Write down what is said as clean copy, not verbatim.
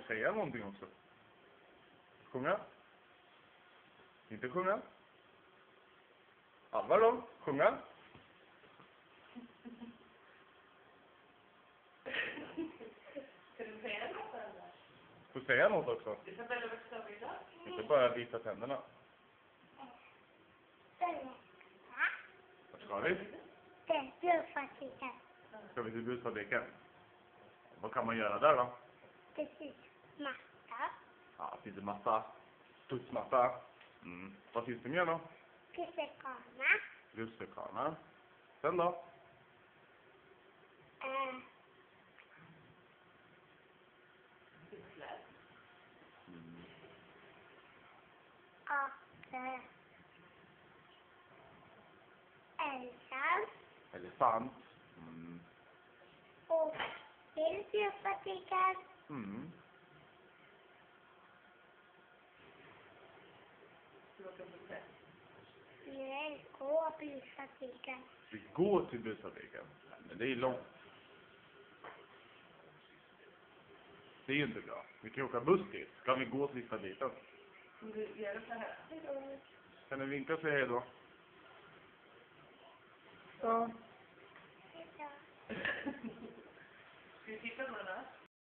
säga någonting också. Sjunga. Inte sjunga. Alvar då? Sjunga. Ska du säga något eller? Får säga något också. Isabella växlar idag. Inte bara visa tänderna. Vart ska vi? Djurfabriken. Ska vi till busfabriken? Vad kan man göra där då? Precis. Matta. Ja, det finns en massa studsmatta. Vad finns det mer då? Pissekana. Russekana. Sen då? Cyklar. Och Elsa. Elefant. Och till djurfabriken. Du åker på träff. Nej, gå på djurfabriken. Vi går till busfabriken. Men det är långt. Det är ju inte bra. Vi kan åka buss dit. Kan vi gå till fabriken? Om du gör så här. Hejdå. Kan du vinka och säga hej då? Ja. Hejdå. Ska vi titta på den här?